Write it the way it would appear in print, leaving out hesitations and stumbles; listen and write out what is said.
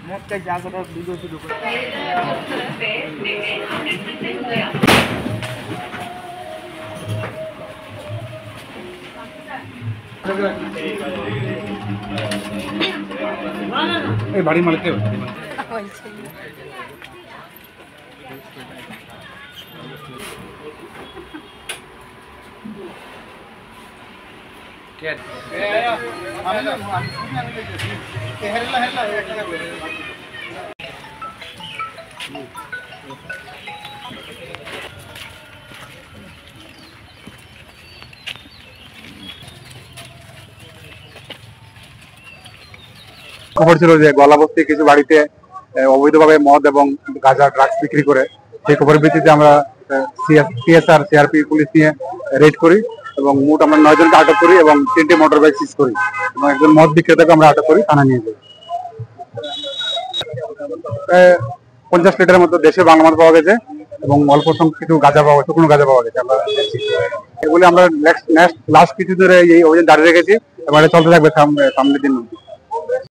মদটা গাছটা দুটো শুরু করে এই বাড়ি মালিক কে খবর ছিল যে গলাবস্তি কিছু বাড়িতে অবৈধভাবে মদ এবং গাঁজা ড্রাগস বিক্রি করে। সেই খবরের ভিত্তিতে আমরা সিএসআর সিআরপি পুলিশ নিয়ে রেড করি এবং মোট আমরা 9 জনকে আটক করি এবং 3টে মোটর বাইক সিজ করি এবং একজন মদ বিক্রেতাকে আমরা আটক করি, থানা নিয়ে যাই। 50 লিটারের মতো দেশে বাংলা মদ পাওয়া গেছে এবং অল্প সংখ্যক কিছু গাঁজা পাওয়া গেছে, কোনো গাঁজা পাওয়া গেছে। আমরা এগুলি আমরা লাস্ট কিছু ধরে এই অভিযান জারি রেখেছি এবং এটা চলতে থাকবে সামনের দিন।